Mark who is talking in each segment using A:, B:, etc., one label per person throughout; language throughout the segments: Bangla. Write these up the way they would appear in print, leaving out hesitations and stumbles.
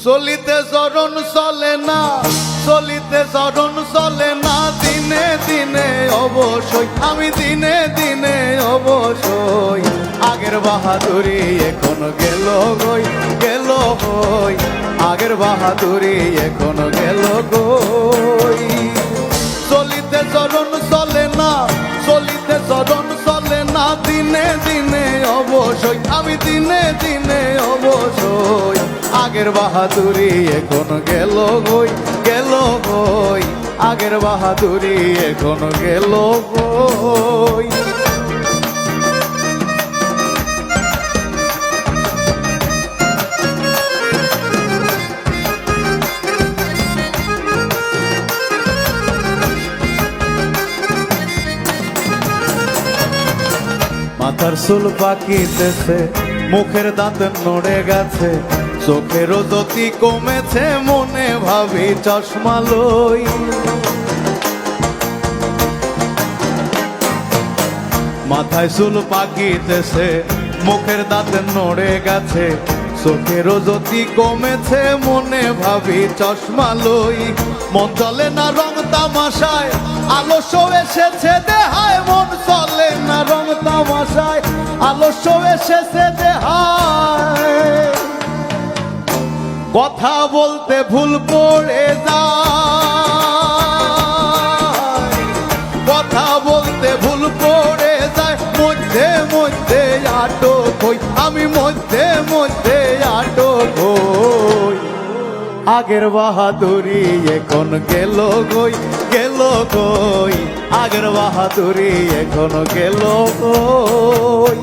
A: চলিতে চরণ চলে না, চলিতে চরণ চলে না, দিনে দিনে অবশ্যই আমি দিনে দিনে অবশ্যই আগের বাহাদুরি এখন গেল গই, গেল গই, আগের বাহাদুরি এখন গেল গই। চলিতে চরণ চলে না, চলিতে চরণ চলে না, দিনে দিনে অবশ্যই আমি দিনে দিনে অবশ্যই আগের বাহাদুরি এখন গেল গই, গেল গই, আগের বাহাদুরি এখন গেল গই। মাথার চুল পাকিতেছে, মুখের দাঁত নড়ে গেছে, চোখেরও জ্যোতি কমেছে, মনে ভাবি চশমা লই। মাথায় চুল পাকিতেছে, মুখের দাঁত নড়ে গেছে, চোখেরও জ্যোতি কমেছে, মনে ভাবি চশমা লই। মন চলে না রং তামাশায়, আলস্য এসেছে দেহায়, মন চলে না রং তামাশায়, আলস্য এসেছে দেহায়। কথা বলতে ভুল পড়ে যায়, কথা বলতে ভুল পড়ে যায়, মধ্যে মধ্যে আটক হই আমি, মধ্যে মধ্যে আটক হই। আগের বাহাদুরি এখন গেল গই, গেল গই, আগের বাহাদুরি এখন গেল গই।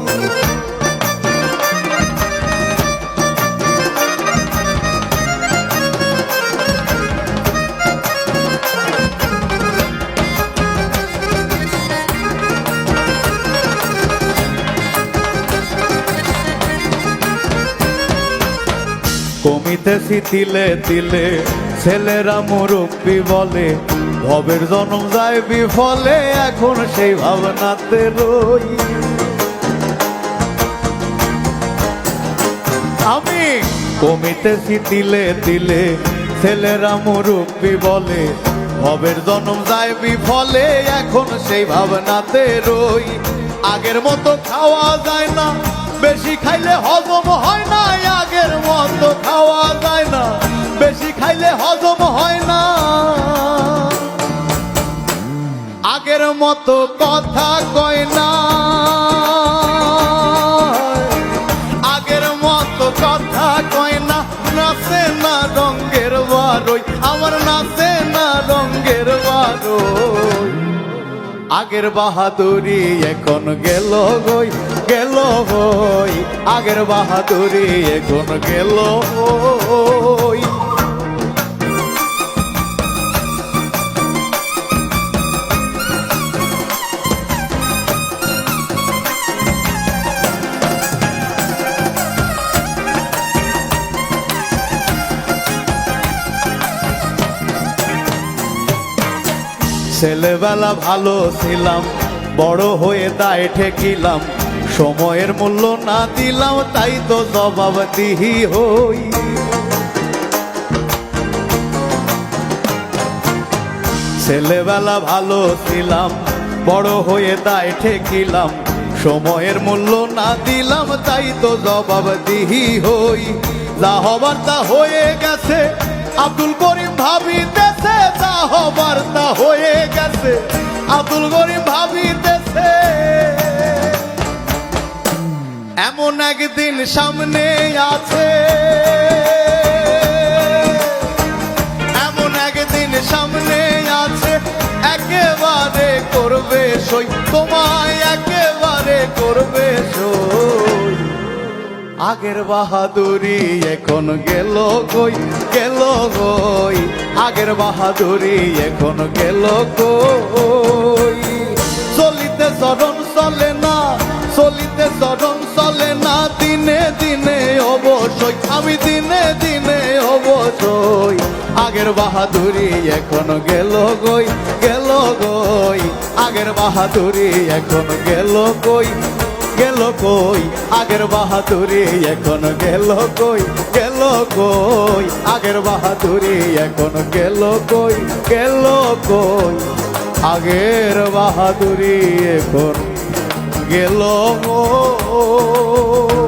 A: কমিতেছি তিলে তিলে, ছেলেরা মুরব্বি বলে, ভবের জন্ম যায় বিফলে, এখন সেই ভাবনাতে রই। আমি কমিতেছি তিলে তিলে, ছেলেরা মুরব্বি বলে, ভবের জন্ম যায় বিফলে, এখন সেই ভাবনাতে রই। আগের মতো খাওয়া যায় না, বেশি খাইলে হজম হয় না, আগের মতো খাওয়া যায় না, বেশি খাইলে হজম হয় না। আগের মতো কথা কয় না, আগের মতো কথা কয় না, নাচে না রঙের বারই, আমার নাচে না রঙের বারই। আগের বাহাদুরি এখন গেল গই, গেল গই, আগের বাহাদুরি এখন গেল গই। ছেলেবেলা ভালো ছিলাম, বড় হয়ে দায় ঠেকিলাম, সময়ের মূল্য না দিলাম, তাই তো জবাবদিহি হই। ছেলেবেলা ভালো ছিলাম, বড় হয়ে দায় ঠেকিলাম, সময়ের মূল্য না দিলাম, তাই তো জবাবদিহি হই। যা হবার তা হয়ে গেছে, আব্দুল করিম ভাবিতেছে, যা হবার তা হয়ে গেছে, আব্দুল করিম ভাবিতেছে। এমন একদিন সামনে আছে, এমন একদিন সামনে আছে, একেবারে করবে সই, তোমায় একেবারে করবে সই। আগের বাহাদুরি এখন গেল গই, গেল গই, আগের বাহাদুরি এখন গেল গই। চলিতে চরণ চলে না, চলিতে চরণ চলে না, দিনে দিনে অবশ্যই আমি দিনে দিনে অবশ্যই আগের বাহাদুরি এখন গেল গই, গেল গই, আগের বাহাদুরি এখন গেল গই। গেল কই আগের বাহাদুরি এখন গেল কই গেল কই আগের বাহাদুরি এখন গেল কই গেল কই আগের বাহাদুরি এখন গেল কই